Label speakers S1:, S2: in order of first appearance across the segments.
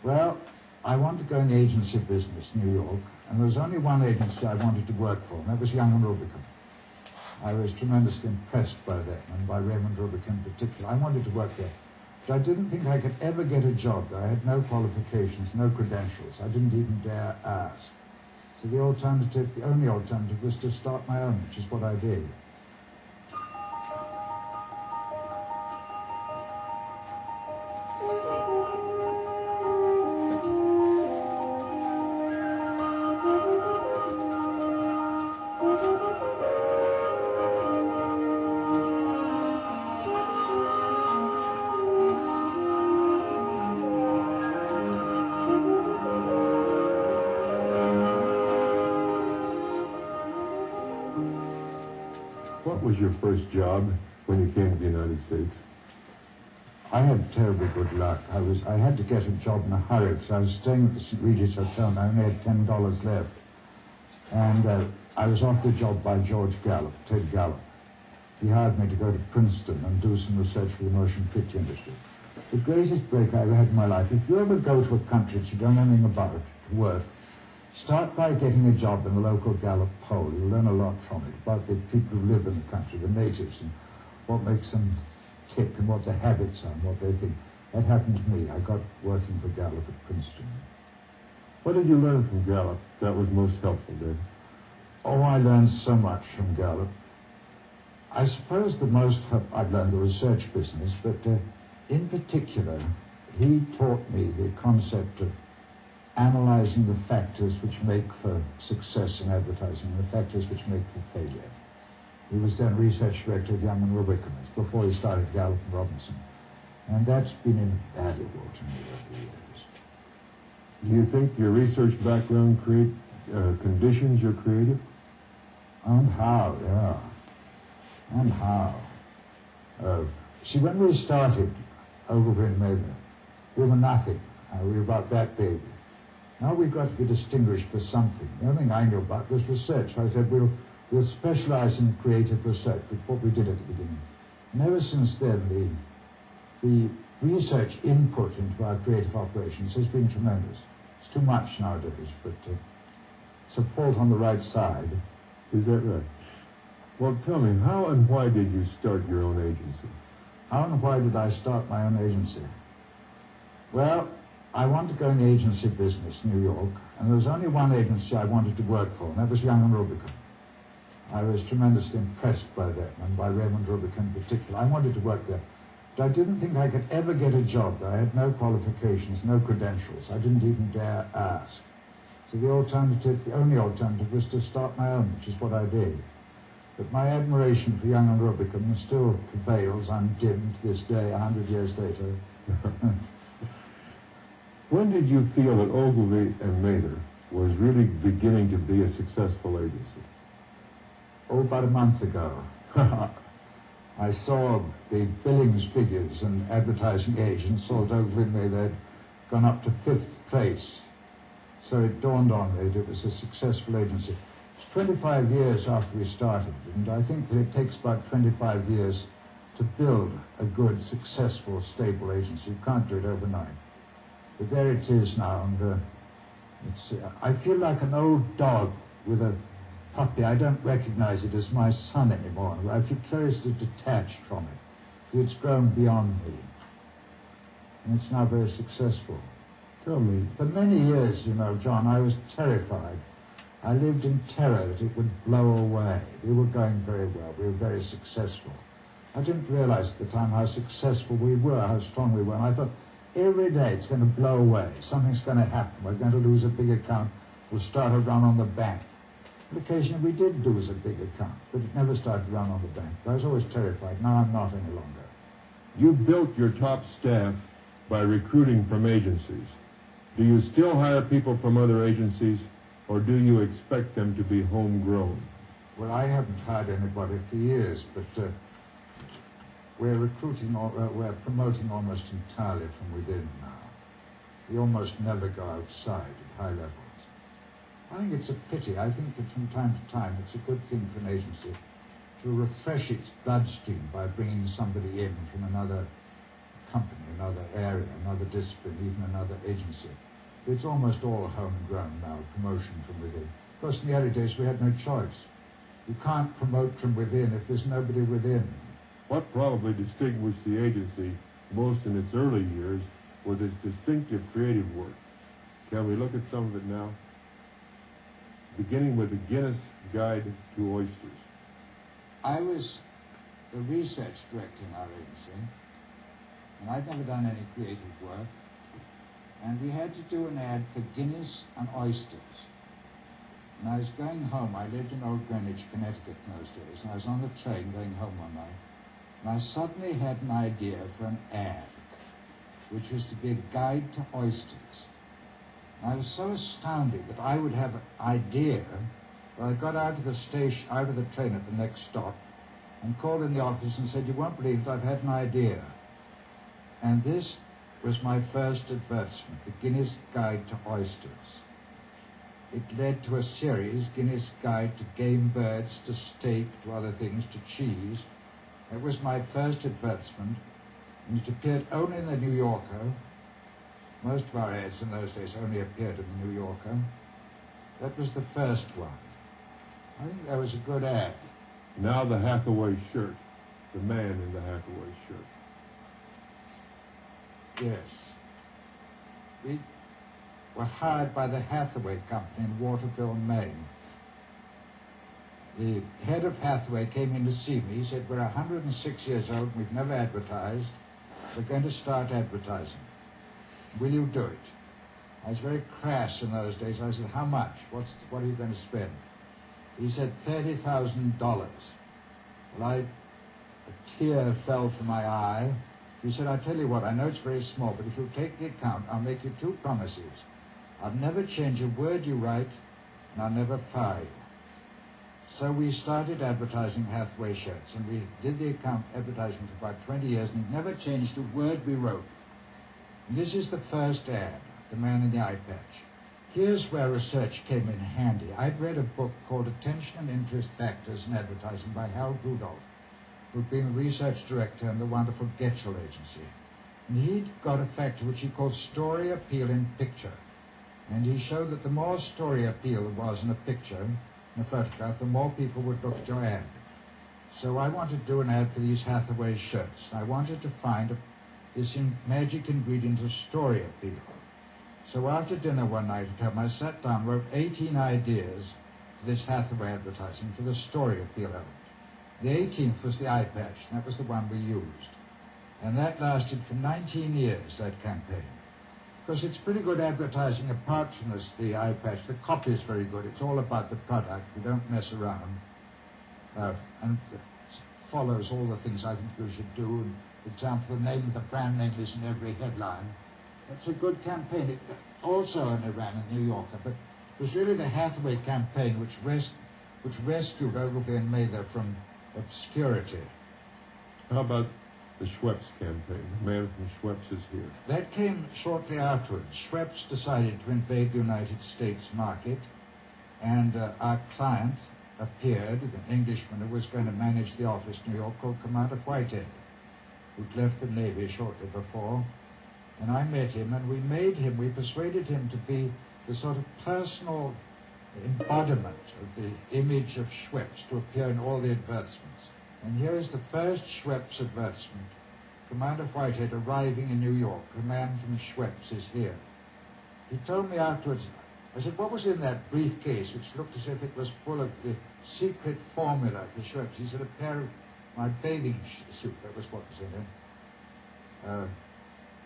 S1: Well, I wanted to go in the agency business, New York, and there was only one agency I wanted to work for, and that was Young and Rubicam. I was tremendously impressed by them, and by Raymond Rubicam in particular. I wanted to work there, but I didn't think I could ever get a job there. I had no qualifications, no credentials. I didn't even dare ask. So the only alternative was to start my own, which is what I did.
S2: What was your first job when you came to the United States?
S1: I had terribly good luck. I had to get a job in a hurry because I was staying at the St. Regis Hotel and I only had $10 left. And I was offered a job by George Gallup, Ted Gallup. He hired me to go to Princeton and do some research for the motion picture industry. The greatest break I ever had in my life. If you ever go to a country that you don't know anything about, to work, start by getting a job in the local Gallup poll. You'll learn a lot from it about the people who live in the country, the natives, and what makes them tick and what their habits are and what they think. That happened to me. I got working for Gallup at Princeton.
S2: What did you learn from Gallup that was most helpful, David?
S1: Oh, I learned so much from Gallup. I suppose the most I've learned the research business, but in particular, he taught me the concept of analyzing the factors which make for success in advertising and the factors which make for failure. He was then research director of Young and Rubicam before he started Gallup and Robinson. And that's been invaluable to me over the years.
S2: Do you think your research background conditions your creative?
S1: And how, yeah. And how. See, when we started Ogilvy and Mather, we were nothing. We were about that big. Now we've got to be distinguished for something. The only thing I knew about was research. I said we'll specialize in creative research, which is what we did at the beginning. And ever since then, the research input into our creative operations has been tremendous. It's too much nowadays, but it's a fault on the right side.
S2: Is that right? Well, tell me, how and why did you start your own agency?
S1: How and why did I start my own agency? Well, I wanted to go in the agency business, New York, and there was only one agency I wanted to work for, and that was Young and Rubicam. I was tremendously impressed by them, and by Raymond Rubicam in particular. I wanted to work there, but I didn't think I could ever get a job there. I had no qualifications, no credentials. I didn't even dare ask. So the only alternative was to start my own, which is what I did. But my admiration for Young and Rubicam still prevails undimmed to this day, 100 years later.
S2: When did you feel that Ogilvy and Mather was really beginning to be a successful agency?
S1: Oh, about a month ago. I saw the billings figures and advertising agents saw that Ogilvy and Mather had gone up to 5th place. So it dawned on me that it was a successful agency. It's 25 years after we started, and I think that it takes about 25 years to build a good, successful, stable agency. You can't do it overnight. But there it is now, and I feel like an old dog with a puppy. I don't recognize it as my son anymore. I feel curiously detached from it. It's grown beyond me, and it's now very successful.
S2: Tell me.
S1: For many years, you know, John, I was terrified. I lived in terror that it would blow away. We were going very well. We were very successful. I didn't realize at the time how successful we were, how strong we were. And I thought, every day it's going to blow away. Something's going to happen. We're going to lose a big account. We'll start a run on the bank. And occasionally we did lose a big account, but it never started to run on the bank. I was always terrified. Now I'm not any longer.
S2: You built your top staff by recruiting from agencies. Do you still hire people from other agencies, or do you expect them to be homegrown?
S1: Well, I haven't hired anybody for years, but we're recruiting, we're promoting almost entirely from within now. We almost never go outside at high levels. I think it's a pity. I think that from time to time it's a good thing for an agency to refresh its bloodstream by bringing somebody in from another company, another area, another discipline, even another agency. It's almost all homegrown now, promotion from within. Of course, in the early days, we had no choice. You can't promote from within if there's nobody within.
S2: What probably distinguished the agency most in its early years was its distinctive creative work. Can we look at some of it now? Beginning with the Guinness Guide to Oysters.
S1: I was the research director in our agency, and I'd never done any creative work, and we had to do an ad for Guinness and oysters. And I was going home. I lived in Old Greenwich, Connecticut in those days, and I was on the train going home one night, and I suddenly had an idea for an ad, which was to be a guide to oysters. And I was so astounded that I would have an idea that I got out of the station, out of the train at the next stop, and called in the office and said, "You won't believe it, I've had an idea." And this was my first advertisement, the Guinness Guide to Oysters. It led to a series, Guinness Guide to Game Birds, to Steak, to other things, to cheese. It was my first advertisement, and it appeared only in the New Yorker. Most of our ads in those days only appeared in the New Yorker. That was the first one. I think that was a good ad.
S2: Now the Hathaway shirt, the man in the Hathaway shirt.
S1: Yes. We were hired by the Hathaway Company in Waterville, Maine. The head of Hathaway came in to see me. He said, "We're 106 years old and we've never advertised. We're going to start advertising. Will you do it?" I was very crass in those days. I said, "How much? What are you going to spend?" He said, $30,000. Well, a tear fell from my eye. He said, "I'll tell you what, I know it's very small, but if you'll take the account, I'll make you 2 promises. I'll never change a word you write, and I'll never fire you." So we started advertising Hathaway shirts, and we did the account advertising for about 20 years, and never changed a word we wrote. And this is the first ad, the man in the eye patch. Here's where research came in handy. I'd read a book called Attention and Interest Factors in Advertising by Hal Rudolph, who'd been the research director in the wonderful Getchell agency. And he'd got a factor which he called story appeal in picture. And he showed that the more story appeal there was in a picture, in a photograph, the more people would look at your ad. So I wanted to do an ad for these Hathaway shirts. I wanted to find this magic ingredient of story appeal. So after dinner one night at home, I sat down, wrote 18 ideas for this Hathaway advertising for the story appeal element. The 18th was the eye patch, and that was the one we used. And that lasted for 19 years, that campaign. Because it's pretty good advertising apart from this, the eye patch. The copy is very good. It's all about the product. We don't mess around. And it follows all the things I think you should do. And, for example, the name of the brand name is in every headline. It's a good campaign. It also only ran in New Yorker, but it was really the Hathaway campaign which rescued Ogilvy and Mather from obscurity.
S2: How about the Schweppes campaign? The man from Schweppes is here.
S1: That came shortly afterwards. Schweppes decided to invade the United States market, and our client appeared, an Englishman who was going to manage the office in New York called Commander Whitehead, who'd left the Navy shortly before. And I met him, and we persuaded him to be the sort of personal embodiment of the image of Schweppes to appear in all the advertisements. And here is the first Schweppes advertisement. Commander Whitehead arriving in New York. The man from Schweppes is here. He told me afterwards, I said, "What was in that briefcase which looked as if it was full of the secret formula for Schweppes?" He said, "A pair of my bathing suit." That was what was in it.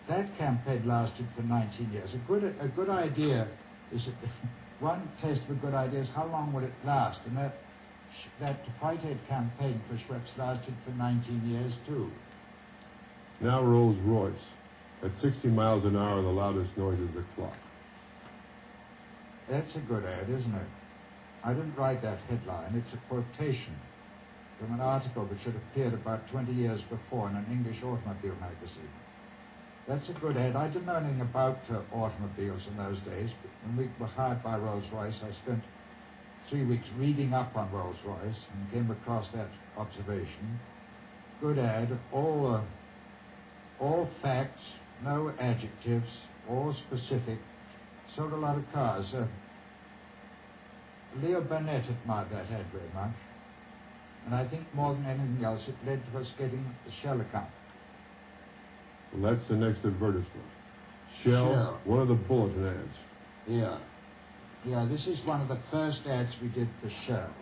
S1: That campaign lasted for 19 years. A good idea is, one test of a good idea is how long will it last? And that Whitehead campaign for Schweppes lasted for 19 years too.
S2: Now Rolls-Royce. At 60 miles an hour, the loudest noise is the clock.
S1: That's a good ad, isn't it? I didn't write that headline. It's a quotation from an article which had appeared about 20 years before in an English automobile magazine. That's a good ad. I didn't know anything about automobiles in those days, but when we were hired by Rolls-Royce, I spent 3 weeks reading up on Rolls-Royce and came across that observation. Good ad. All all facts, no adjectives, all specific. Sold a lot of cars. Leo Burnett admired that ad very much. And I think more than anything else, it led to us getting the Shell account.
S2: Well, that's the next advertisement. Shell, one of the bulletin ads.
S1: Yeah. Yeah, this is one of the first ads we did for Shell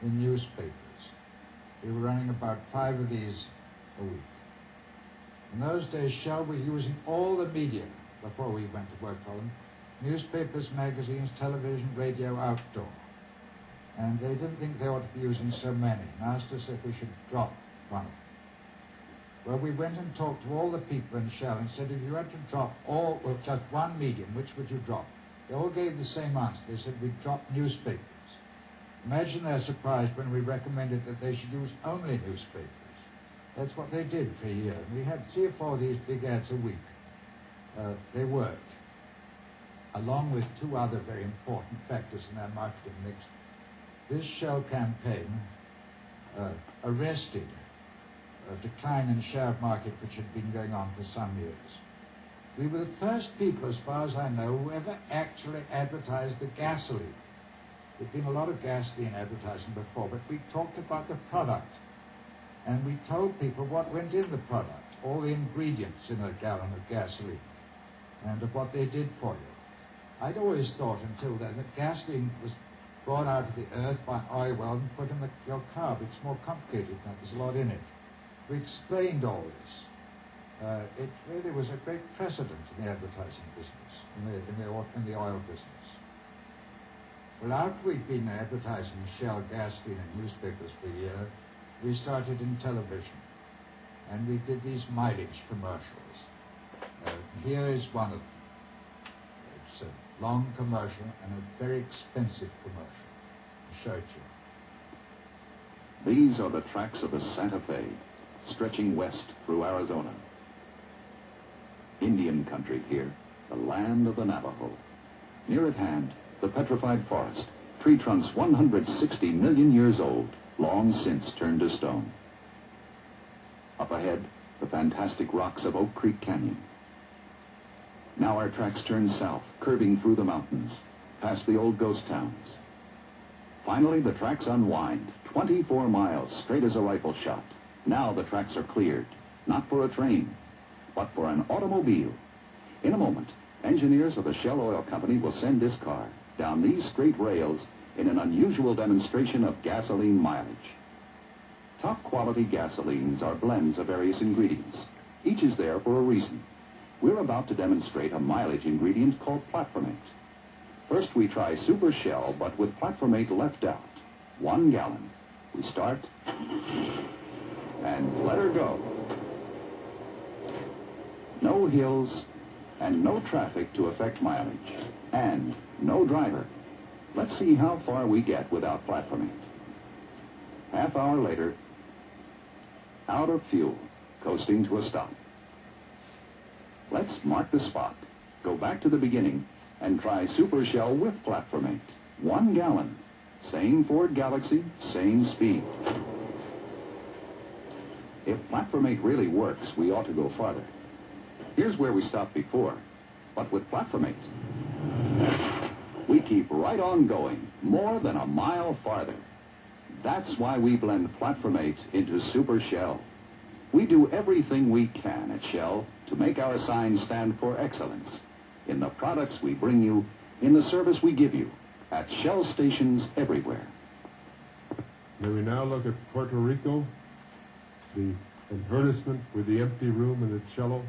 S1: in newspapers. We were running about 5 of these a week. In those days, Shell was using all the media before we went to work for them. Newspapers, magazines, television, radio, outdoor. And they didn't think they ought to be using so many, and asked us if we should drop one of them. Well, we went and talked to all the people in Shell and said, if you had to drop all, or just one medium, which would you drop? They all gave the same answer. They said, we'd drop newspapers. Imagine their surprise when we recommended that they should use only newspapers. That's what they did for a year. We had 3 or 4 of these big ads a week. They worked, along with 2 other very important factors in our marketing mix. This Shell campaign arrested a decline in share market which had been going on for some years. We were the first people, as far as I know, who ever actually advertised the gasoline. There'd been a lot of gasoline advertising before, but we talked about the product. And we told people what went in the product, all the ingredients in a gallon of gasoline, and of what they did for you. I'd always thought until then that gasoline was brought out of the earth by an oil well and put in your car. But it's more complicated than that. There's a lot in it. We explained all this. It really was a great precedent in the advertising business, in the oil business. Well, after we'd been advertising Shell gasoline in newspapers for a year, we started in television, and we did these mileage commercials. Here is one of them. It's a long commercial and a very expensive commercial. I'll show it to you.
S3: These are the tracks of the Santa Fe, stretching west through Arizona. Indian country here, the land of the Navajo. Near at hand, the petrified forest, tree trunks 160 million years old, long since turned to stone. Up ahead, the fantastic rocks of Oak Creek Canyon. Now our tracks turn south, curving through the mountains, past the old ghost towns. Finally, the tracks unwind, 24 miles, straight as a rifle shot. Now the tracks are cleared, not for a train, but for an automobile. In a moment, engineers of the Shell Oil Company will send this car down these straight rails in an unusual demonstration of gasoline mileage. Top quality gasolines are blends of various ingredients. Each is there for a reason. We're about to demonstrate a mileage ingredient called platformate. First we try Super Shell, but with platformate left out. 1 gallon. We start and let her go. No hills and no traffic to affect mileage, and no driver. Let's see how far we get without platformate. Half hour later, out of fuel, coasting to a stop. Let's mark the spot, go back to the beginning, and try Super Shell with platformate. 1 gallon. Same Ford Galaxy, same speed. If platformate really works, we ought to go farther. Here's where we stopped before, but with platformate, we keep right on going, more than a mile farther. That's why we blend platformate into Super Shell. We do everything we can at Shell to make our sign stand for excellence in the products we bring you, in the service we give you, at Shell stations everywhere.
S2: May we now look at Puerto Rico, the advertisement with the empty room and the cello?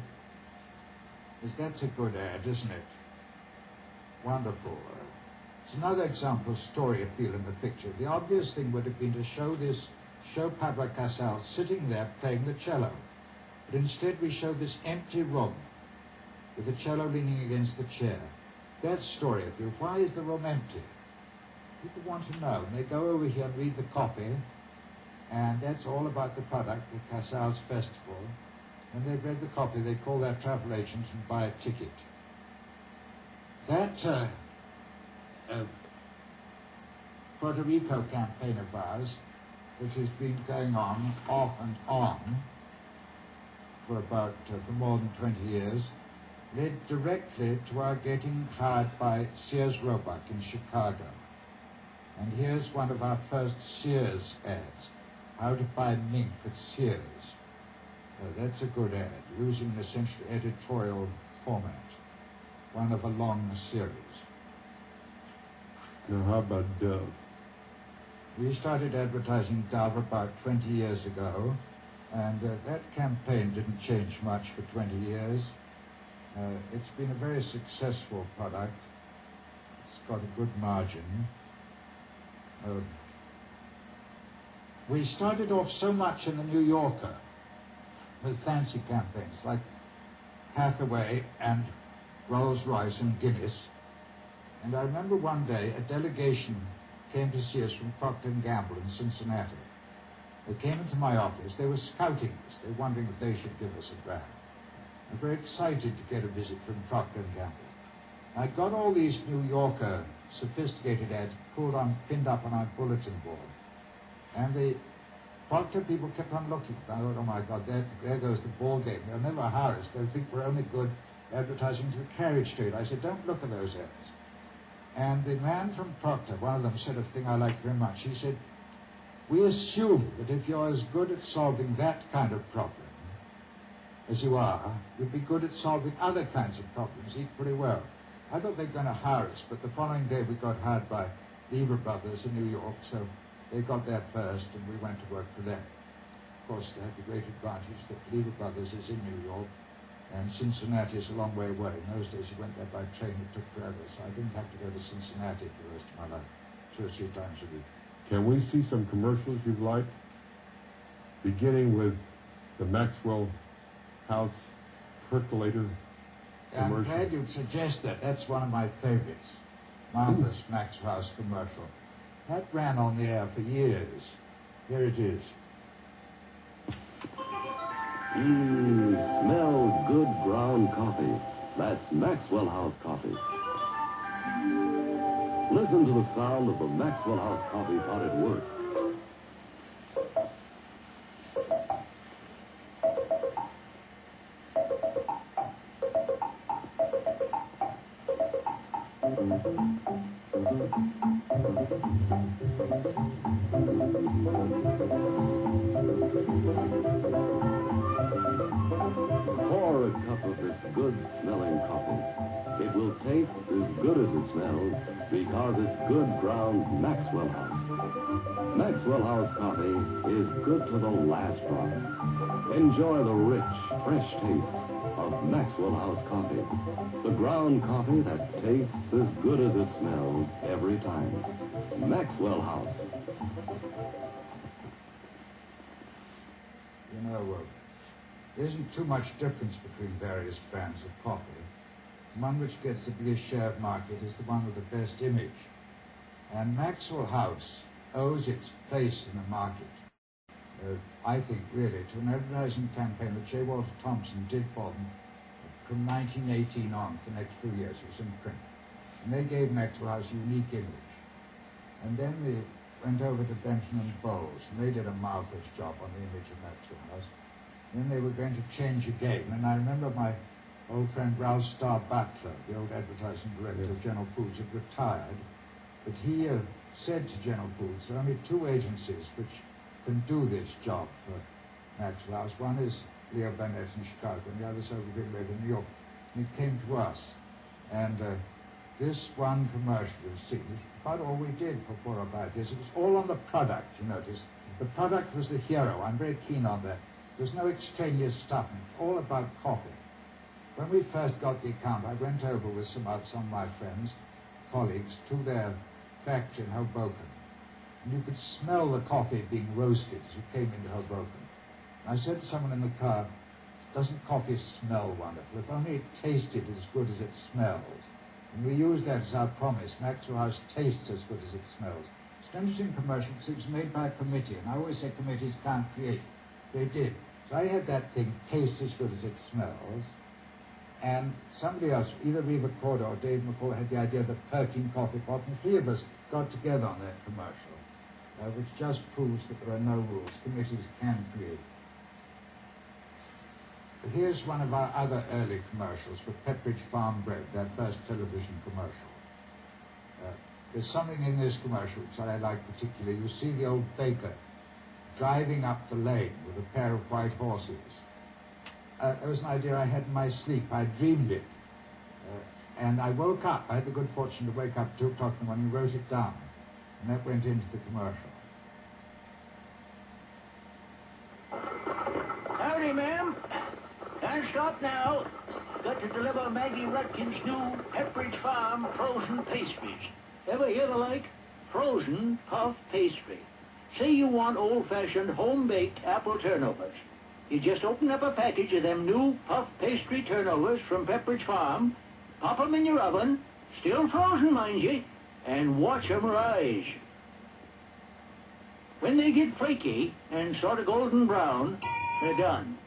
S1: That's a good ad, isn't it? Wonderful. It's another example of story appeal in the picture. The obvious thing would have been to show Pablo Casals sitting there playing the cello. But instead we show this empty room with the cello leaning against the chair. That's story appeal. Why is the room empty? People want to know. And they go over here and read the copy, and that's all about the product, the Casals Festival. When they've read the copy, they call their travel agents and buy a ticket. That Puerto Rico campaign of ours, which has been going on, off and on, for more than 20 years led directly to our getting hired by Sears Roebuck in Chicago. And here's one of our first Sears ads, how to buy mink at Sears. That's a good ad, using an essentially editorial format, one of a long series.
S2: Now, how about Dove?
S1: We started advertising Dove about 20 years ago, and that campaign didn't change much for 20 years. It's been a very successful product. It's got a good margin. We started off so much in the New Yorker with fancy campaigns like Hathaway and Rolls-Royce and Guinness. And I remember one day a delegation came to see us from Procter & Gamble in Cincinnati. They came into my office. They were scouting us. They were wondering if they should give us a brand. I'm very excited to get a visit from Procter & Gamble. I got all these New Yorker sophisticated ads pinned up on our bulletin board. And the Procter people kept on looking. I thought, oh my God, there goes the ball game. They'll never hire us. They'll think we're only good advertising to the carriage trade. I said, don't look at those ads. And the man from Procter, one of them, said a thing I liked very much. He said, we assume that if you're as good at solving that kind of problem as you are, you'll be good at solving other kinds of problems equally well. I thought they were going to hire us, but the following day we got hired by Lever Brothers in New York, so they got there first and we went to work for them. Of course, they had the great advantage that Lever Brothers is in New York and Cincinnati is a long way away. In those days, you went there by train, it took forever, so I didn't have to go to Cincinnati for the rest of my life, 2 or 3 times a week.
S2: Can we see some commercials you've liked? Beginning with the Maxwell House percolator commercial.
S1: I'm glad you'd suggest that. That's one of my favorites. Marvelous Maxwell House commercial. That ran on the air for years. Here it is.
S3: Smells good ground coffee. That's Maxwell House coffee. Listen to the sound of the Maxwell House coffee pot at work. Pour a cup of this good-smelling coffee. It will taste as good as it smells because it's good ground Maxwell House. Maxwell House coffee is good to the last drop. Enjoy the rich, fresh taste of Maxwell House coffee. The ground coffee that tastes as good as it smells every time. Maxwell House.
S1: You know, there isn't too much difference between various brands of coffee. The one which gets the biggest share of market is the one with the best image. And Maxwell House owes its place in the market, I think, really, to an advertising campaign that J. Walter Thompson did for them from 1918 on, for the next few years. It was in print. And they gave Maxwell House a unique image. And then they went over to Benjamin Bowles, and they did a marvelous job on the image of Maxwell House. Then they were going to change again. And I remember my old friend Ralph Starr Butler, the old advertising director of General Foods, had retired. But he said to General Foods, there are only 2 agencies which can do this job for Maxwell House. One is Leo Burnett in Chicago, and the other is over in New York. And it came to us. And this one commercial was seen. It's about all we did for 4 or 5 years. It was all on the product, you notice. The product was the hero. I'm very keen on that. There's no extraneous stuff. It's all about coffee. When we first got the account, I went over with some of my friends, colleagues, to their factory in Hoboken. And you could smell the coffee being roasted as you came into Hoboken. And I said to someone in the car, doesn't coffee smell wonderful? If only it tasted as good as it smelled. And we used that as our promise. Maxwell House tastes as good as it smells. It's an interesting commercial because it was made by a committee. And I always say committees can't create. They did. So I had that thing, taste as good as it smells. And somebody else, either Reva Corder or Dave McCall, had the idea of the perking coffee pot. And the 3 of us got together on that commercial, which just proves that there are no rules. Committees can create. Here's one of our other early commercials for Pepperidge Farm Bread, their first television commercial. There's something in this commercial which I like particularly. You see the old baker driving up the lane with a pair of white horses. It was an idea I had in my sleep. I dreamed it. And I woke up. I had the good fortune to wake up at 2 o'clock in the morning and wrote it down. And that went into the commercial.
S4: Howdy, ma'am. Can't stop now. Got to deliver Maggie Rutkin's new Pepperidge Farm frozen pastries. Ever hear the like? Frozen puff pastry. Say you want old-fashioned home-baked apple turnovers. You just open up a package of them new puff pastry turnovers from Pepperidge Farm, pop 'em in your oven, still frozen, mind you, and watch 'em rise. When they get flaky and sort of golden brown, they're done.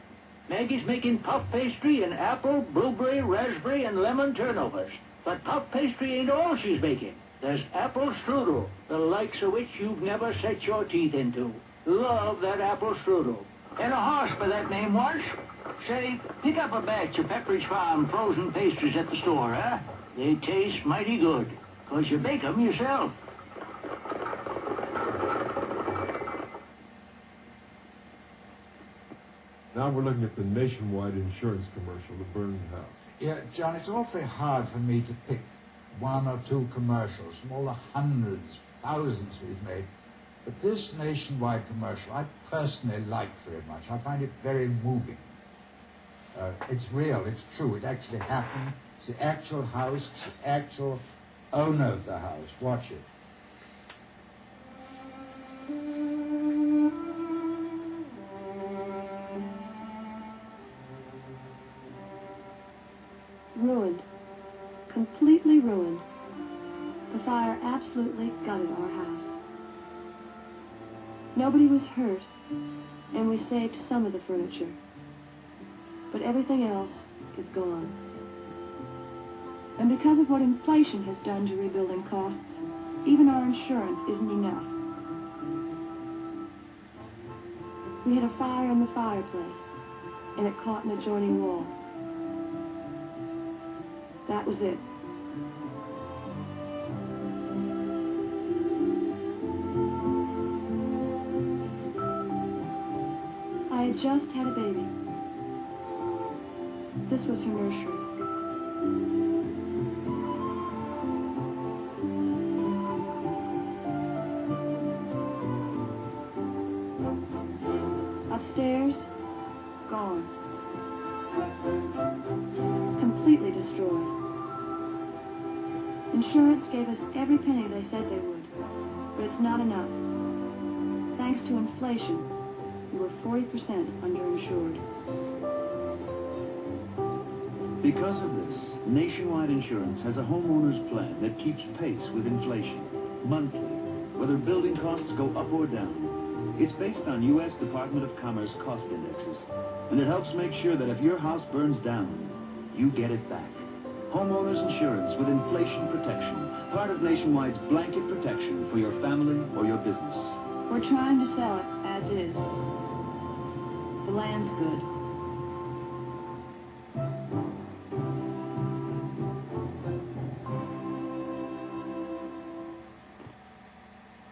S4: Maggie's making puff pastry in apple, blueberry, raspberry, and lemon turnovers. But puff pastry ain't all she's making. There's apple strudel, the likes of which you've never set your teeth into. Love that apple strudel. And a horse by that name once. Say, pick up a batch of Pepperidge Farm frozen pastries at the store, huh? They taste mighty good, 'cause you bake 'em yourself.
S2: Now we're looking at the Nationwide insurance commercial, The Burned House.
S1: Yeah, John, it's awfully hard for me to pick 1 or 2 commercials from all the hundreds, thousands we've made. But this Nationwide commercial, I personally like very much. I find it very moving. It's real, it's true, it actually happened. It's the actual house, it's the actual owner of the house. Watch it.
S5: Ruined. Completely ruined. The fire absolutely gutted our house. Nobody was hurt, and we saved some of the furniture. But everything else is gone. And because of what inflation has done to rebuilding costs, even our insurance isn't enough. We had a fire in the fireplace, and it caught an adjoining wall. That was it. I had just had a baby. This was her nursery. Upstairs, gone. Completely destroyed. Insurance gave us every penny they said they would, but it's not enough. Thanks to inflation, we were 40% underinsured.
S4: Because of this, Nationwide Insurance has a homeowner's plan that keeps pace with inflation, monthly, whether building costs go up or down. It's based on U.S. Department of Commerce cost indexes, and it helps make sure that if your house burns down, you get it back. Homeowners insurance with inflation protection, part of Nationwide's blanket protection for your family or your business.
S5: We're trying to sell it as is. The land's good.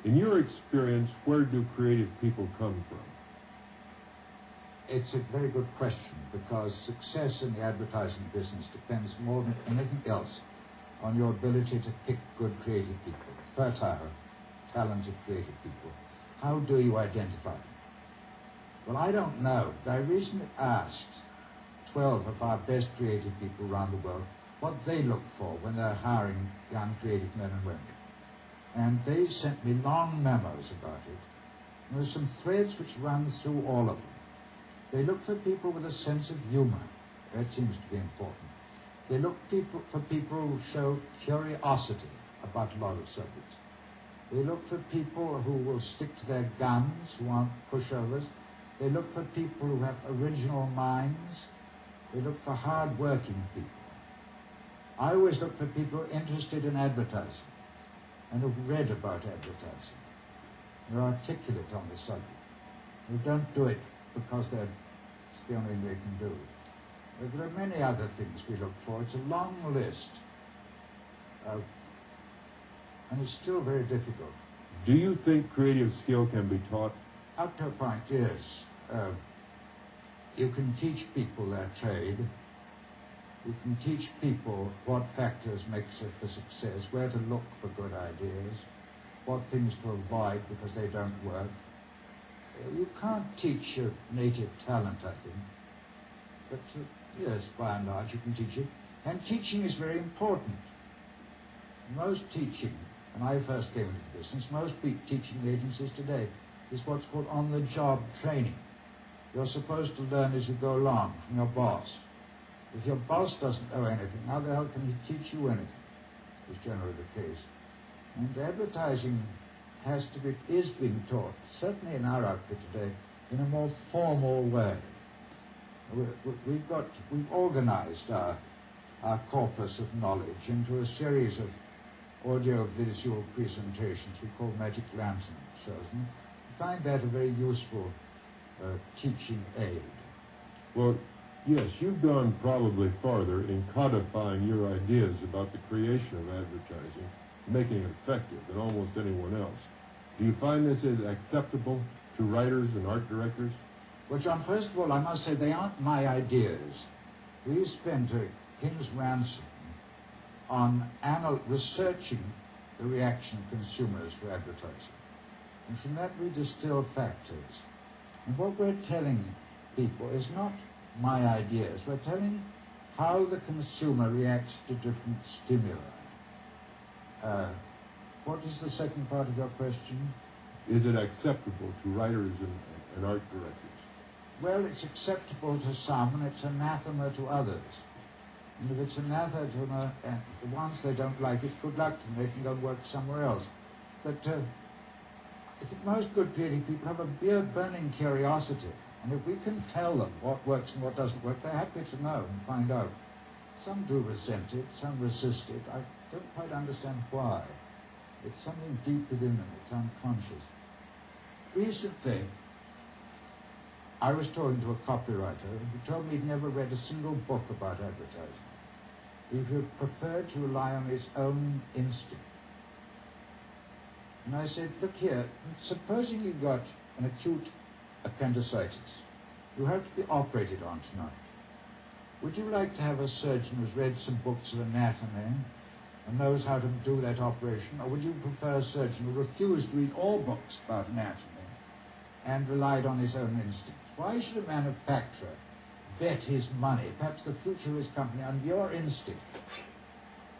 S2: In your experience, where do creative people come from?
S1: It's a very good question, because success in the advertising business depends more than anything else on your ability to pick good creative people, fertile, talented creative people. How do you identify them? Well, I don't know. I recently asked 12 of our best creative people around the world what they look for when they're hiring young creative men and women. And they sent me long memos about it. And there's some threads which run through all of them. They look for people with a sense of humor. That seems to be important. They look for people who show curiosity about a lot of subjects. They look for people who will stick to their guns, who aren't pushovers. They look for people who have original minds. They look for hard-working people. I always look for people interested in advertising and who've read about advertising. They're articulate on the subject. They don't do it because it's the only thing they can do. There are many other things we look for. It's a long list. And it's still very difficult.
S2: Do you think creative skill can be taught?
S1: Up to a point, yes. You can teach people their trade. You can teach people what factors make for success, where to look for good ideas, what things to avoid because they don't work. You can't teach a native talent, I think. But yes, by and large, you can teach it. And teaching is very important. Most teaching, when I first came into the business, most teaching agencies today is what's called on-the-job training. You're supposed to learn as you go along from your boss. If your boss doesn't know anything, how the hell can he teach you anything? Is generally the case. And advertising is being taught, certainly in our outfit today, in a more formal way. We've organized our corpus of knowledge into a series of audio-visual presentations we call Magic Lantern shows. And I find that a very useful teaching aid.
S2: Well, yes, you've gone probably farther in codifying your ideas about the creation of advertising, making it effective than almost anyone else. Do you find this is acceptable to writers and art directors?
S1: Well, John, first of all, I must say they aren't my ideas. We spent a king's ransom on researching the reaction of consumers to advertising. And from that we distill factors. And what we're telling people is not my ideas. We're telling how the consumer reacts to different stimuli. What is the second part of your question?
S2: Is it acceptable to writers and art directors?
S1: Well, it's acceptable to some, and it's anathema to others. And if it's anathema to the ones they don't like it, good luck to them. They can go and work somewhere else. But I think most good creative people have a beer-burning curiosity. And if we can tell them what works and what doesn't work, they're happy to know and find out. Some do resent it, some resist it. I don't quite understand why. It's something deep within them. It's unconscious. Recently, I was talking to a copywriter who told me he'd never read a single book about advertising. He would prefer to rely on his own instinct. And I said, look here, supposing you've got an acute appendicitis. You have to be operated on tonight. Would you like to have a surgeon who's read some books of anatomy and knows how to do that operation, or would you prefer a surgeon who refused to read all books about anatomy and relied on his own instinct? Why should a manufacturer bet his money, perhaps the future of his company, on your instinct?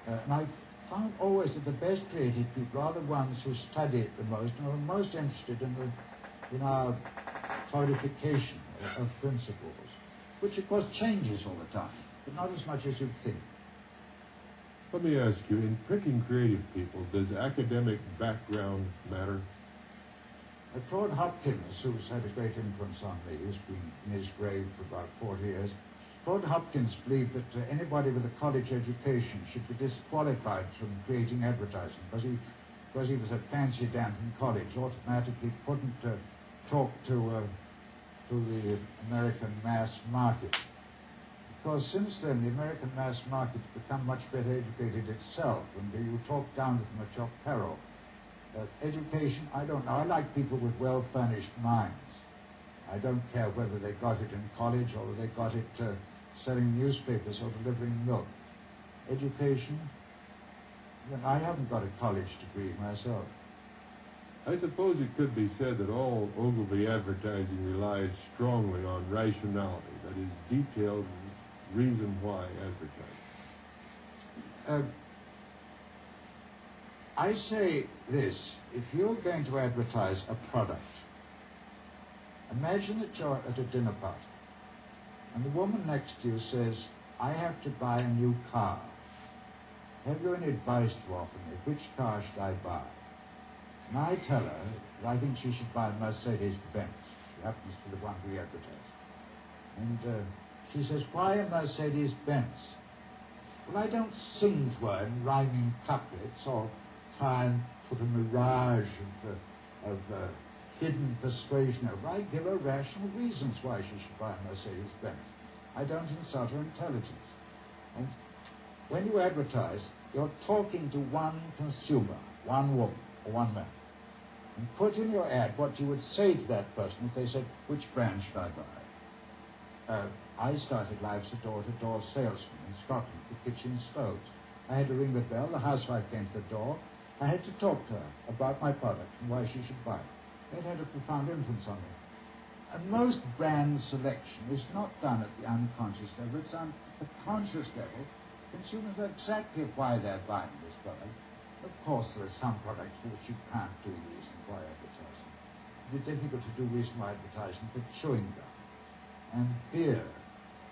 S1: And I've found always that the best creative people are the ones who study it the most and are most interested in our codification of principles, which of course changes all the time, but not as much as you'd think.
S2: Let me ask you, in picking creative people, does academic background matter?
S1: Claude Hopkins, who's had a great influence on me, who's been in his grave for about 40 years, Claude Hopkins believed that anybody with a college education should be disqualified from creating advertising because he was a fancy Dan from college, automatically couldn't talk to the American mass market. Because since then, the American mass market's become much better educated itself, and you talk down to them at your peril. Education, I don't know. I like people with well-furnished minds. I don't care whether they got it in college or whether they got it selling newspapers or delivering milk. Education, I haven't got a college degree myself.
S2: I suppose it could be said that all Ogilvy advertising relies strongly on rationality, that is, detailed reason why advertising.
S1: I say this, if you're going to advertise a product, imagine that you're at a dinner party, and the woman next to you says, I have to buy a new car. Have you any advice to offer me? Which car should I buy? And I tell her that I think she should buy a Mercedes-Benz. She happens to be the one we advertise. And she says, why a Mercedes-Benz? Well, I don't sing to her in rhyming couplets or try and put a mirage of hidden persuasion over. I give her rational reasons why she should buy a Mercedes-Benz. I don't insult her intelligence. And when you advertise, you're talking to one consumer, one woman, or one man. And put in your ad what you would say to that person if they said, which brand should I buy? I started life as a door-to-door salesman in Scotland for kitchen stoves. I had to ring the bell, the housewife came to the door. I had to talk to her about my product and why she should buy it. That had a profound influence on me. And most brand selection is not done at the unconscious level, it's done at the conscious level. Consumers know exactly why they're buying this product. Of course, there are some products for which you can't do reasonable advertising. It's difficult to do reasonable advertising for chewing gum and beer.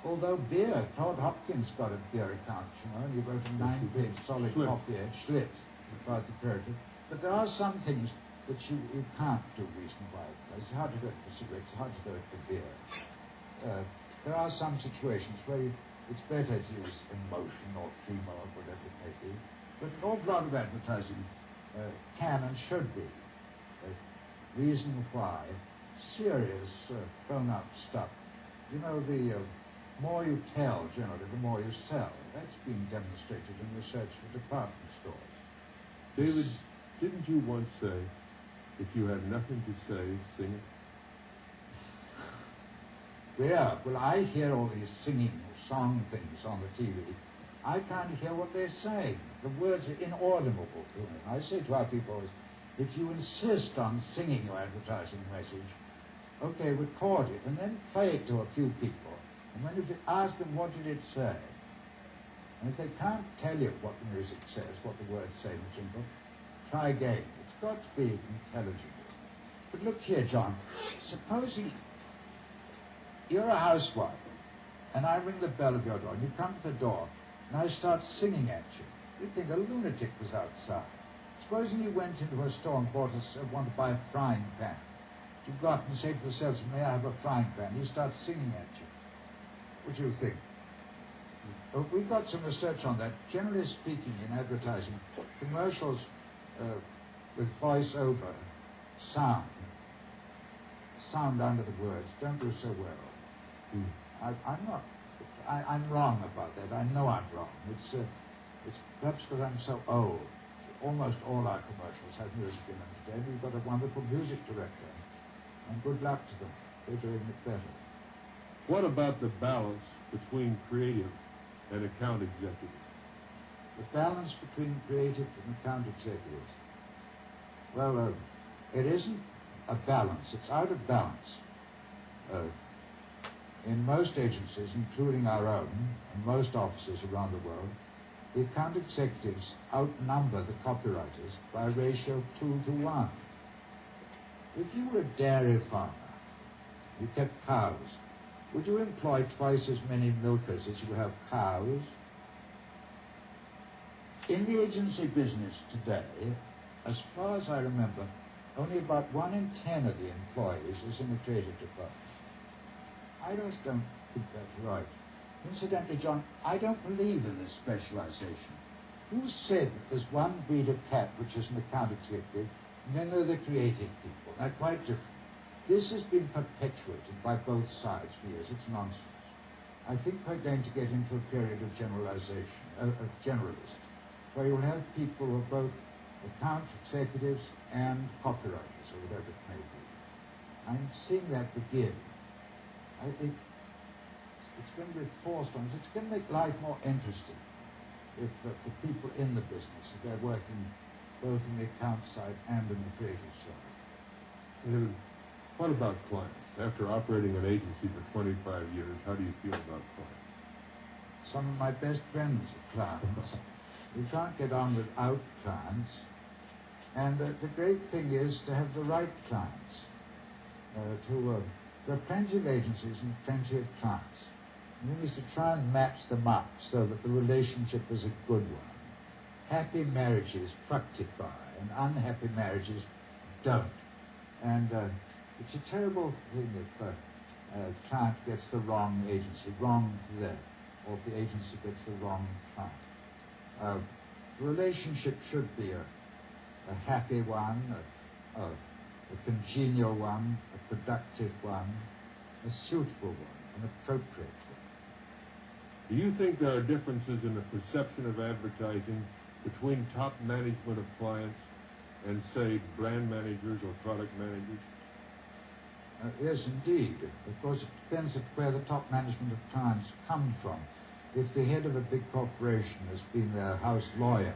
S1: Although beer, Claude Hopkins got a beer account, you know, and he wrote a 9-page solid copy at Schlitz about the character. But there are some things that you can't do reasonable advertising. It's hard to do it for cigarettes, it's hard to do it for beer. There are some situations where it's better to use emotion or humor or whatever it may be. But an awful lot of advertising can and should be reason why serious grown-up stuff. You know, the more you tell, generally, the more you sell. That's been demonstrated in research for department stores.
S2: David, didn't you once say, if you had nothing to say, sing it?
S1: Yeah, well, I hear all these singing song things on the TV. I can't hear what they're saying. The words are inaudible to me. I say to our people, if you insist on singing your advertising message, okay, record it and then play it to a few people. And when you ask them, what did it say? And if they can't tell you what the music says, what the words say in the jingle, try again. It's got to be intelligible. But look here, John. Supposing you're a housewife, and I ring the bell of your door, and you come to the door, and I start singing at you. You'd think a lunatic was outside. Supposing you went into a store and wanted to buy a frying pan. You go up and say to the salesman, may I have a frying pan? He starts singing at you. What do you think? We've got some research on that. Generally speaking, in advertising, commercials with voice-over sound under the words don't do so well. I'm wrong about that. I know I'm wrong. It's perhaps because I'm so old. Almost all our commercials have music in them today. We've got a wonderful music director, and good luck to them. They're doing it better.
S2: What about the balance between creative and account executives?
S1: The balance between creative and account executives. Well, it isn't a balance. It's out of balance. In most agencies, including our own, and most offices around the world, the account executives outnumber the copywriters by a ratio of 2 to 1. If you were a dairy farmer, you kept cows, would you employ twice as many milkers as you have cows? In the agency business today, as far as I remember, only about 1 in 10 of the employees is in the creative department. I just don't think that's right. Incidentally, John, I don't believe in this specialization. Who said that there's one breed of cat which is an account executive, and then there are the creative people? They're quite different. This has been perpetuated by both sides for years. It's nonsense. I think we're going to get into a period of generalization, of generalists, where you'll have people who are both account executives and copywriters, or whatever it may be. I'm seeing that begin. I think it's going to be forced on us. It's going to make life more interesting if for people in the business, if they're working both in the account side and in the creative side.
S2: And what about clients? After operating an agency for 25 years, how do you feel about clients?
S1: Some of my best friends are clients. We can't get on without clients. And the great thing is to have the right clients. There are plenty of agencies and plenty of clients. And we need to try and match them up so that the relationship is a good one. Happy marriages fructify and unhappy marriages don't. And it's a terrible thing if a client gets the wrong agency, wrong for them, or if the agency gets the wrong client. The relationship should be a happy one, a congenial one, a productive one, a suitable one, an appropriate one.
S2: Do you think there are differences in the perception of advertising between top management of clients and, say, brand managers or product managers?
S1: Yes, indeed. Of course, it depends on where the top management of clients come from. If the head of a big corporation has been their house lawyer,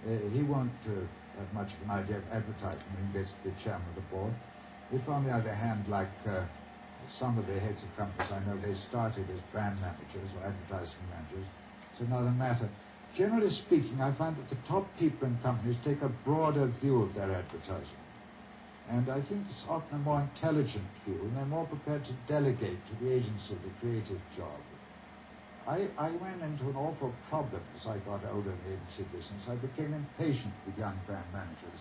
S1: he won't have much of an idea of advertising when he gets to be chairman of the board. If, on the other hand, like some of the heads of companies I know, they started as brand managers or advertising managers, it's another matter. Generally speaking, I find that the top people in companies take a broader view of their advertising. And I think it's often a more intelligent view, and they're more prepared to delegate to the agency the creative job. I ran into an awful problem as I got older in the agency business. I became impatient with young brand managers,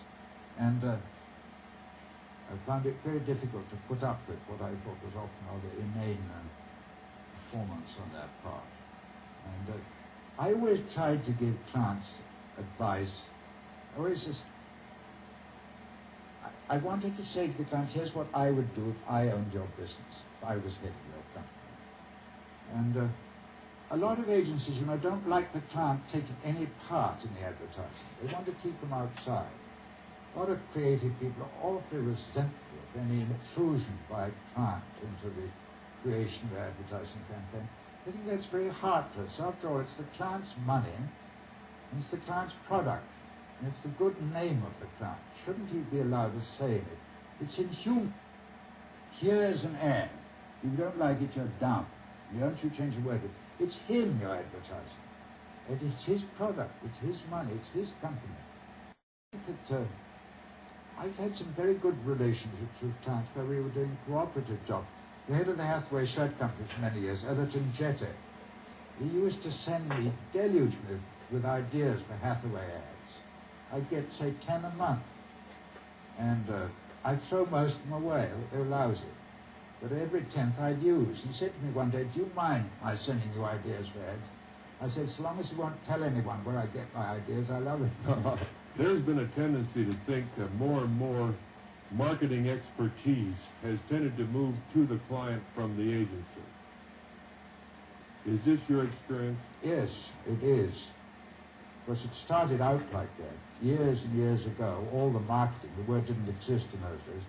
S1: and I found it very difficult to put up with what I thought was often rather inane performance on their part. And I always tried to give clients advice. I wanted to say to the client, here's what I would do if I owned your business, if I was head of your company. And a lot of agencies, don't like the client taking any part in the advertising. They want to keep them outside. A lot of creative people are awfully resentful of any intrusion by a client into the creation of the advertising campaign. I think that's very heartless. After all, it's the client's money, and it's the client's product, and it's the good name of the client. Shouldn't he be allowed to say it? It's inhuman. Here's an ad. If you don't like it, you're down. Don't you change a word. It's him you're advertising. And it's his product. It's his money. It's his company. I think that I've had some very good relationships with clients where we were doing cooperative jobs. The head of the Hathaway shirt company for many years, Ellerton Jette, he used to send me deluge with ideas for Hathaway ads. I'd get, say, 10 a month. And I'd throw most of them away. They were lousy. But every 10th I'd use. He said to me one day, do you mind my sending you ideas for ads? I said, so long as you won't tell anyone where I get my ideas, I love it.
S2: There's been a tendency to think that more and more marketing expertise has tended to move to the client from the agency. Is this your experience?
S1: Yes, it is. Because it started out like that. Years and years ago, all the marketing, the word didn't exist in those days,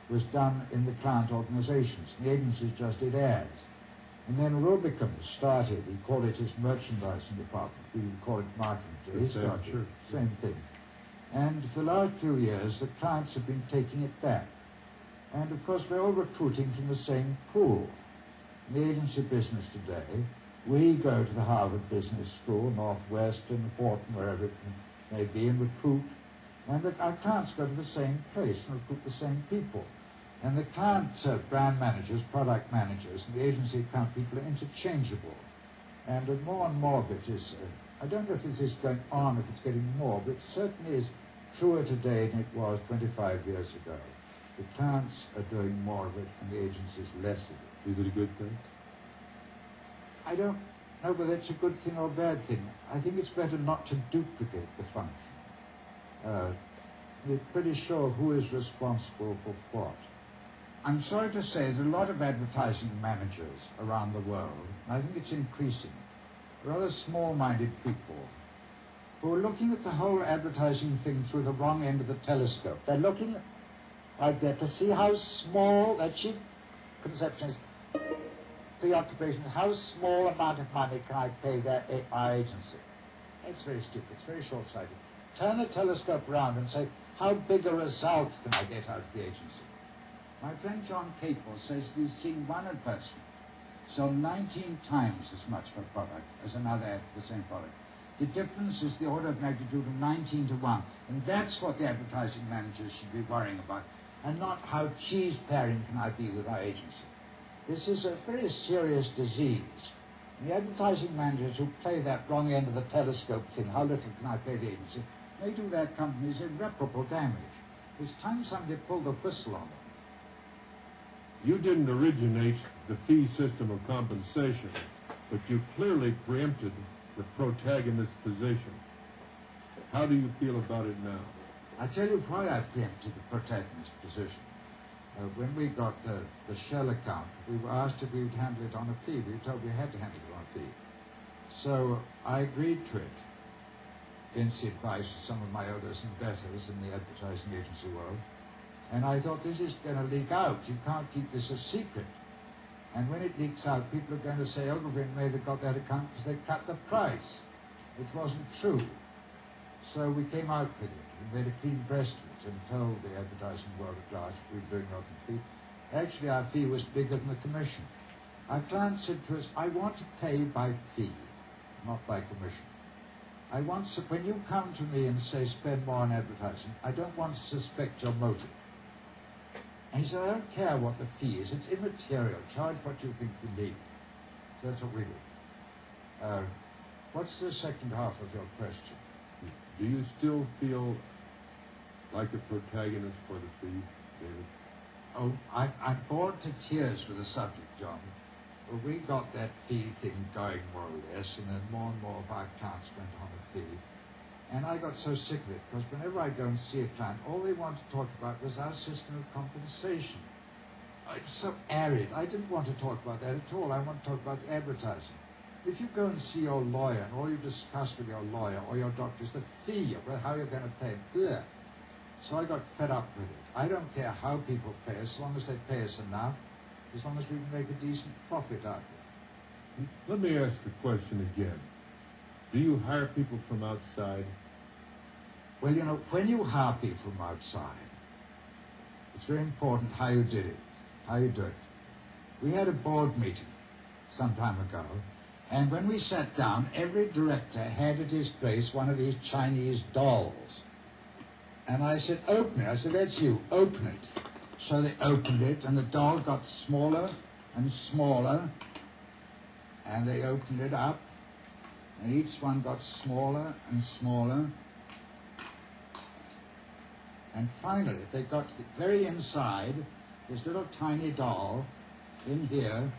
S1: was done in the client organizations. The agencies just did ads. And then Rubicon started. He called it his merchandising department. We would call it marketing. He started.
S2: Sure.
S1: Same thing. And for the last few years, the clients have been taking it back. And, of course, we're all recruiting from the same pool. In the agency business today, we go to the Harvard Business School, Northwestern, Wharton, wherever it may be, and recruit. And our clients go to the same place and recruit the same people. And the clients, brand managers, product managers, and the agency account people are interchangeable. And more of it is, I don't know if this is going on, if it's getting more, but it certainly is truer today than it was 25 years ago. The clients are doing more of it, and the agencies less of it.
S2: Is it a good thing?
S1: I don't know whether it's a good thing or a bad thing. I think it's better not to duplicate the function. We're pretty sure who is responsible for what. I'm sorry to say there's a lot of advertising managers around the world, and I think it's increasing. Rather small-minded people who are looking at the whole advertising thing through the wrong end of the telescope. They're looking like that to see how small, their chief conception is, preoccupation, how small amount of money can I pay my agency? It's very stupid, it's very short-sighted. Turn the telescope around and say, how big a result can I get out of the agency? My friend John Capel says he's seen one advertisement sell 19 times as much for a product as another ad for the same product. The difference is the order of magnitude of 19 to 1. And that's what the advertising managers should be worrying about, and not how cheese-paring can I be with our agency. This is a very serious disease. And the advertising managers who play that wrong end of the telescope thing, how little can I pay the agency, they do their companies irreparable damage. It's time somebody pulled the whistle on them.
S2: You didn't originate the fee system of compensation, but you clearly preempted the protagonist position. How do you feel about it now?
S1: I tell you why I preempted the protagonist position. When we got the Shell account, we were asked if we would handle it on a fee. We were told we had to handle it on a fee. So I agreed to it, against the advice of some of my elders and betters in the advertising agency world. And I thought, this is going to leak out. You can't keep this a secret. And when it leaks out, people are going to say Ogilvy and Mather got that account because they cut the price, which wasn't true. So we came out with it. We made a clean breast of it and told the advertising world at large we were doing our fee. Actually, our fee was bigger than the commission. Our client said to us, I want to pay by fee, not by commission. I want, when you come to me and say spend more on advertising, I don't want to suspect your motive. And he said, I don't care what the fee is. It's immaterial. Charge what you think you need. So that's what we do. What's the second half of your question?
S2: Do you still feel like a protagonist for the fee, David?
S1: Oh, I'm bored to tears with the subject, John. Well, we got that fee thing going more or less, and then more and more of our clients went on a fee. And I got so sick of it, because whenever I go and see a client, all they want to talk about was our system of compensation. It's so arid. I didn't want to talk about that at all. I want to talk about advertising. If you go and see your lawyer, and all you discuss with your lawyer or your doctor is the fee, about how you're going to pay it. So I got fed up with it. I don't care how people pay, as long as they pay us enough, as long as we can make a decent profit out of it.
S2: Let me ask the question again. Do you hire people from outside?
S1: Well, you know, when you hire people from outside, it's very important how you did it, how you do it. We had a board meeting some time ago, and when we sat down, every director had at his place one of these Chinese dolls. And I said, open it. I said, that's you, open it. So they opened it, and the doll got smaller and smaller, and they opened it up, and each one got smaller and smaller. And finally, they got to the very inside, this little tiny doll in here,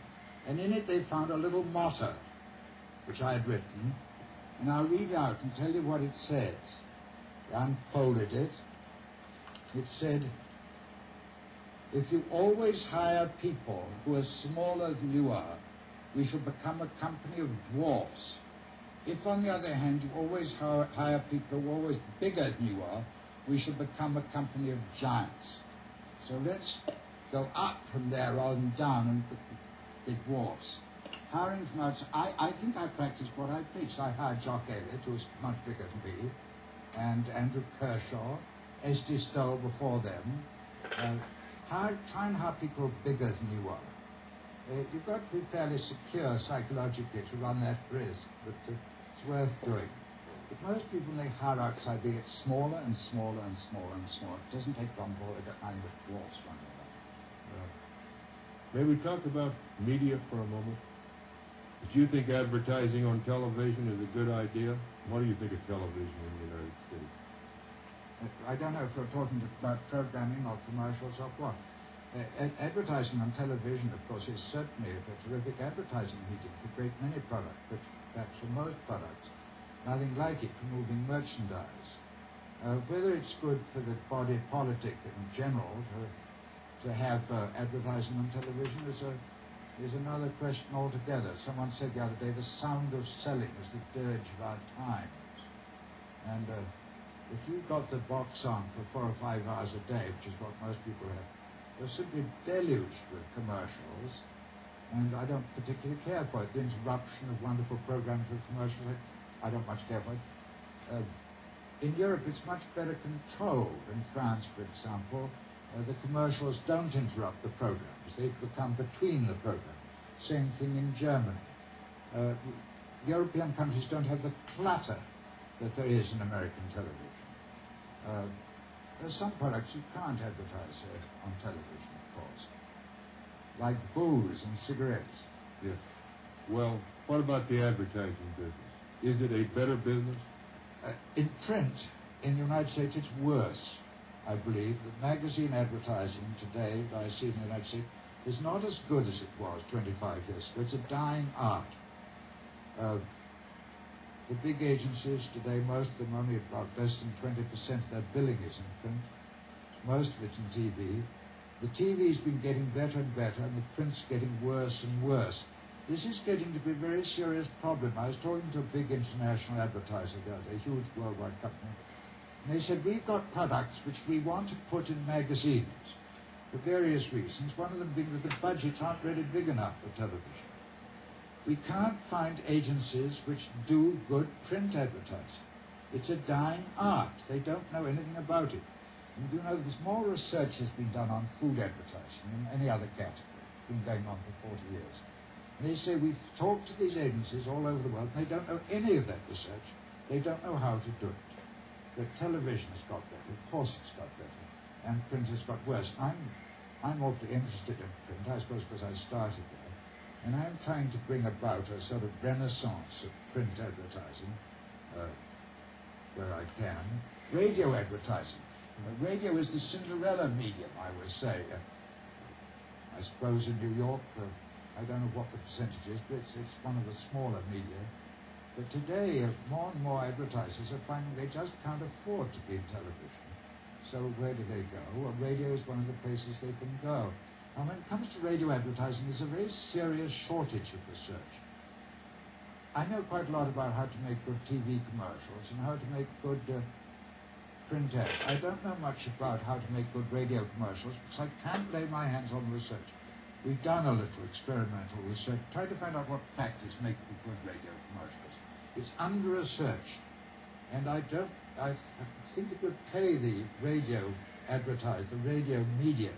S1: and in it they found a little motto, which I had written, and I'll read out and tell you what it says. They unfolded it. It said, if you always hire people who are smaller than you are, we shall become a company of dwarfs. If, on the other hand, you always hire people who are always bigger than you are, we shall become a company of giants. So let's go up from there rather than down and be dwarfs. Hiring from outside, I think I practiced what I preached. I hired Jock Elliott, who was much bigger than me, and Andrew Kershaw, S.D. Stoll before them. Try and hire people bigger than you are. You've got to be fairly secure psychologically to run that risk, but it's worth doing. But most people, when they hire outside, they get smaller and smaller and smaller and smaller. It doesn't take long before they get kind of dwarfs running around.
S2: May we talk about media for a moment? Do you think advertising on television is a good idea? What do you think of television in the United States?
S1: I don't know if we're talking about programming or commercials or what. Advertising on television, of course, is certainly a terrific advertising medium for a great many products, but perhaps for most products, nothing like it for moving merchandise. Whether it's good for the body politic in general to have advertising on television is another question altogether. Someone said the other day, the sound of selling is the dirge of our times. And if you've got the box on for 4 or 5 hours a day, which is what most people have, they're simply deluged with commercials, and I don't particularly care for it. The interruption of wonderful programs with commercials, I don't much care for it. In Europe, it's much better controlled. In France, for example, the commercials don't interrupt the programs. They become between the programs. Same thing in Germany. European countries don't have the clutter that there is in American television. There's some products you can't advertise on television, of course, like booze and cigarettes.
S2: Yes. Well, what about the advertising business? Is it a better business?
S1: In print, in the United States, it's worse, I believe. The magazine advertising today that I see in the United States is not as good as it was 25 years ago. It's a dying art. The big agencies today, most of them only about less than 20% of their billing is in print. Most of it's in TV. The TV's been getting better and better, and the print's getting worse and worse. This is getting to be a very serious problem. I was talking to a big international advertiser there, a huge worldwide company, and they said, we've got products which we want to put in magazines for various reasons, one of them being that the budgets aren't really big enough for television. We can't find agencies which do good print advertising. It's a dying art. They don't know anything about it. And you know, there's more research has been done on food advertising than any other category. It's been going on for 40 years. And they say we've talked to these agencies all over the world, and they don't know any of that research. They don't know how to do it. But television has got better. Of course it's got better. And print has got worse. I'm awfully interested in print, I suppose because I started there. And I'm trying to bring about a sort of renaissance of print advertising, where I can. Radio advertising. Radio is the Cinderella medium, I would say. I suppose in New York, I don't know what the percentage is, but it's one of the smaller media. But today, more and more advertisers are finding they just can't afford to be in television. So where do they go? Well, radio is one of the places they can go. And when it comes to radio advertising, there's a very serious shortage of research. I know quite a lot about how to make good TV commercials and how to make good print ads. I don't know much about how to make good radio commercials because I can't lay my hands on the research. We've done a little experimental research, tried to find out what factors make for good radio commercials. It's under-researched, and I think it would pay the radio advertiser, the radio media,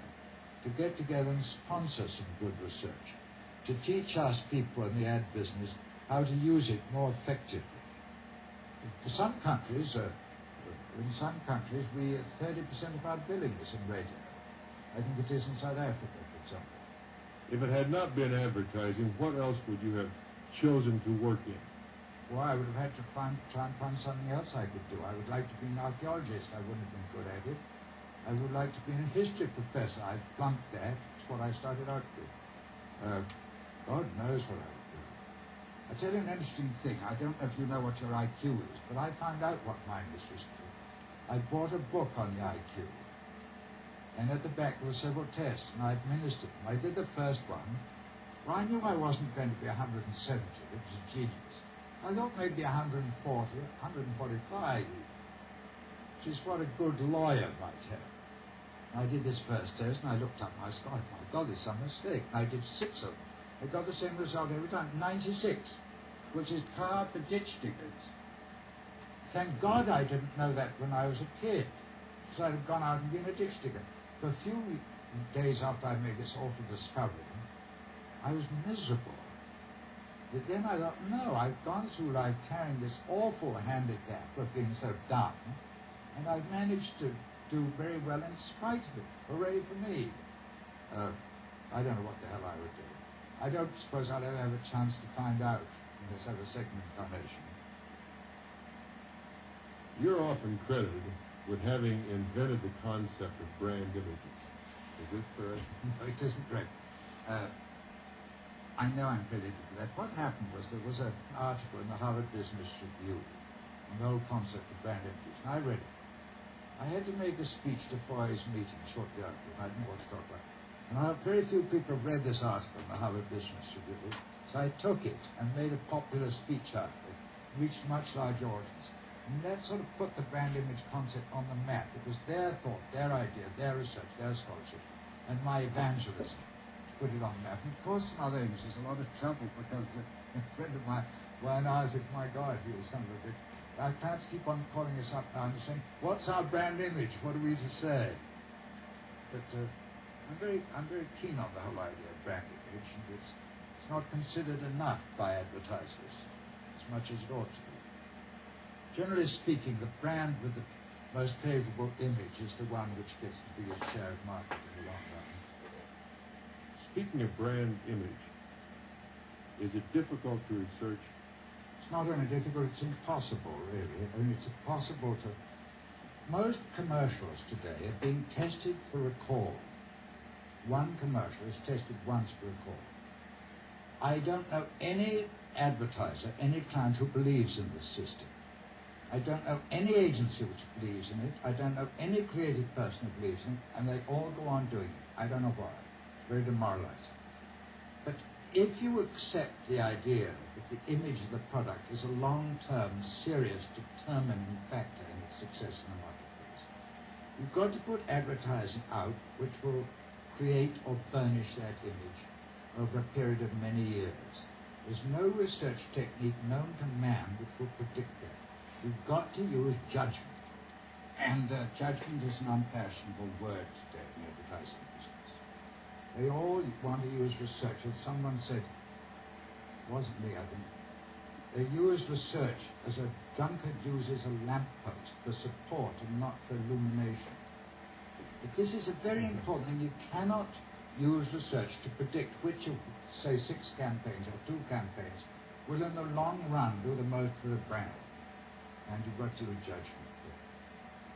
S1: to get together and sponsor some good research, to teach us people in the ad business how to use it more effectively. For some countries, in some countries, 30% of our billing is in radio. I think it is in South Africa, for example.
S2: If it had not been advertising, what else would you have chosen to work in?
S1: Well, I would have had to try and find something else I could do. I would like to be an archaeologist. I wouldn't have been good at it. I would like to be a history professor. I flunked that. It's what I started out with. God knows what I would do. I'll tell you an interesting thing. I don't know if you know what your IQ is, but I found out what mine is recently. I bought a book on the IQ. And at the back there were several tests, and I administered them. I did the first one. Well, I knew I wasn't going to be 170, which is a genius. I thought maybe 140, 145, which is what a good lawyer might have. And I did this first test, and I looked up, and I said, oh my God, there's some mistake. And I did 6 of them. I got the same result every time, 96, which is par for ditch diggers. Thank God I didn't know that when I was a kid, because I'd have gone out and been a ditch digger. For a few days after I made this awful discovery, I was miserable. But then I thought, no, I've gone through life carrying this awful handicap of being so dumb, and I've managed to do very well in spite of it. Hooray for me. I don't know what the hell I would do. I don't suppose I'll ever have a chance to find out in this other second incarnation.
S2: You're often credited with having invented the concept of brand images. Is this correct?
S1: No, it isn't correct. I know I'm credited with that. What happened was there was an article in the Harvard Business Review on the whole concept of brand images, and I read it. I had to make a speech to Foy's meeting shortly after, and I didn't know what to talk about. And very few people have read this article in the Harvard Business Review, so I took it and made a popular speech out of it, reached a much larger audience. And that sort of put the brand image concept on the map. It was their thought, their idea, their research, their scholarship, and my evangelism to put it on the map. And of course, some other things, there's a lot of trouble because a friend of mine, when I said, my God, he was son of a bitch. Our clients keep on calling us up now and saying, what's our brand image? What are we to say? But I'm very keen on the whole idea of brand image, and it's not considered enough by advertisers as much as it ought to be. Generally speaking, the brand with the most favorable image is the one which gets the biggest share of market in the long run.
S2: Speaking of brand image, is it difficult to research?
S1: It's not only difficult, it's impossible, really. I mean, it's impossible to... Most commercials today are being tested for recall. One commercial is tested once for recall. I don't know any advertiser, any client who believes in this system. I don't know any agency which believes in it. I don't know any creative person who believes in it, and they all go on doing it. I don't know why. It's very demoralizing. But if you accept the idea that the image of the product is a long-term, serious, determining factor in its success in the marketplace, you've got to put advertising out which will create or burnish that image over a period of many years. There's no research technique known to man which will predict that. You've got to use judgment. And judgment is an unfashionable word today in the advertising business. They all want to use research. And someone said, it wasn't me, I think, they use research as a drunkard uses a lamppost for support and not for illumination. But this is a very important thing. You cannot use research to predict which of, say, 6 campaigns or 2 campaigns will in the long run do the most for the brand. And you've got to use judgment.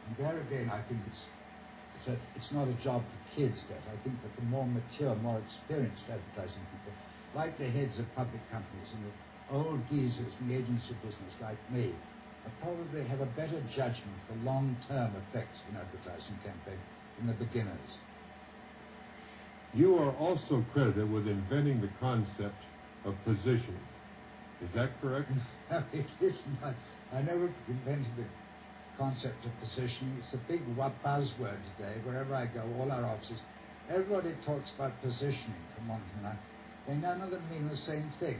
S1: And there again, I think it's not a job for kids that. I think that the more mature, more experienced advertising people, like the heads of public companies and the old geezers in the agency business like me, probably have a better judgment for long-term effects of an advertising campaign than the beginners.
S2: You are also credited with inventing the concept of positioning. Is that correct?
S1: No, it isn't. I never invented the concept of positioning. It's a big buzzword today. Wherever I go, all our offices, everybody talks about positioning from one to another. They none of them mean the same thing.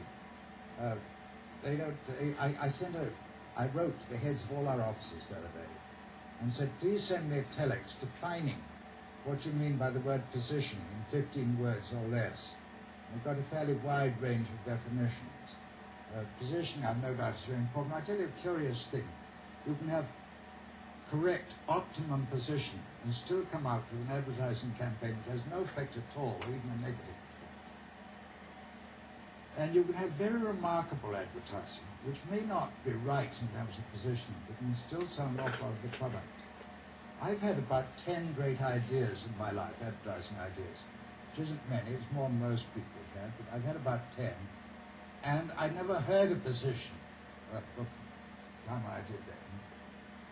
S1: They don't. I wrote to the heads of all our offices the other day and said, please send me a telex defining what you mean by the word positioning in 15 words or less. I've got a fairly wide range of definitions. Positioning, I've no doubt, is very important. I'll tell you a curious thing. You can have correct, optimum position and still come out with an advertising campaign that has no effect at all, or even a negative effect. And you can have very remarkable advertising, which may not be right in terms of positioning, but can still sell an awful lot of the product. I've had about 10 great ideas in my life, advertising ideas, which isn't many, it's more than most people have had, but I've had about 10. And I never heard of position before the time I did that.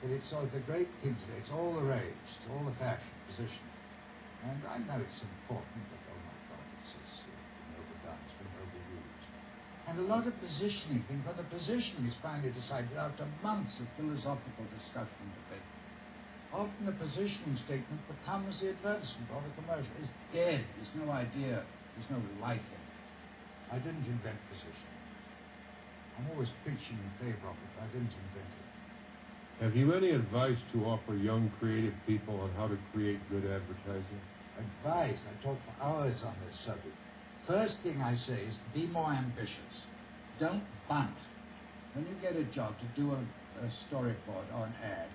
S1: But it's sort of the great thing today. It's all the rage. It's all the fashion, position. And I know it's important, but oh my God, it's been overdone. It's been overused. And a lot of positioning things, when the positioning is finally decided after months of philosophical discussion and debate, often the positioning statement becomes the advertisement or the commercial. It's dead. There's no idea. There's no life in it. I didn't invent positioning. I'm always preaching in favor of it, but I didn't invent it.
S2: Have you any advice to offer young creative people on how to create good advertising?
S1: Advice? I talk for hours on this subject. First thing I say is be more ambitious. Don't bunt. When you get a job to do a storyboard or an ad,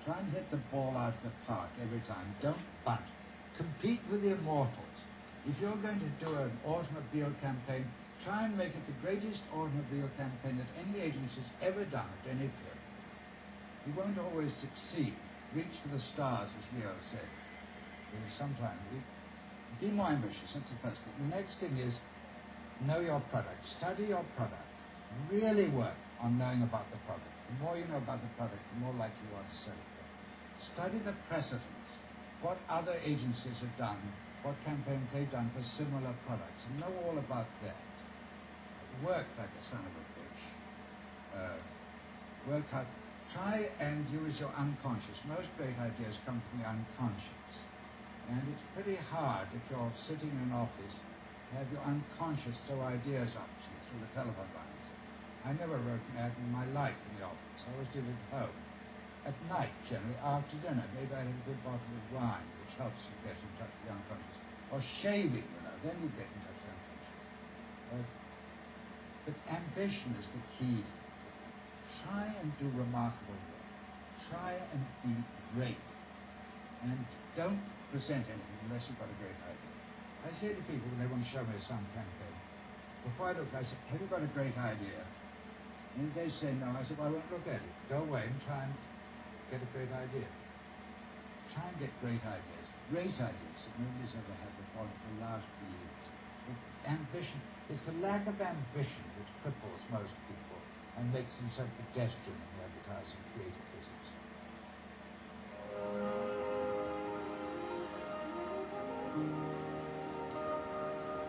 S1: try and hit the ball out of the park every time. Don't bunt. Compete with the immortals. If you're going to do an automobile campaign, try and make it the greatest automobile campaign that any agency's ever done at any period. You won't always succeed. Reach for the stars, as Leo said. Sometimes be more ambitious. That's the first thing. The next thing is know your product. Study your product. Really work on knowing about the product. The more you know about the product, the more likely you are to sell it. Study the precedents. What other agencies have done, what campaigns they've done for similar products, and know all about that. Work like a son of a bitch. Work hard. Try and use your unconscious. Most great ideas come from the unconscious. And it's pretty hard if you're sitting in an office to have your unconscious throw ideas up to you through the telephone lines. I never wrote an ad in my life in the office. I always did it at home. At night, generally, after dinner. Maybe I had a good bottle of wine, which helps you get in touch with the unconscious. Or shaving, then you get in touch with the unconscious. But ambition is the key. Try and do remarkable work. Try and be great. And don't present anything unless you've got a great idea. I say to people when they want to show me some campaign, before I look, I say, have you got a great idea? And if they say no, I say, well, I won't look at it. Go away and try and get a great idea. Try and get great ideas. Great ideas that nobody's ever had before for the last few years. But ambition, it's the lack of ambition which cripples most people and makes them so pedestrian in the advertising creative business.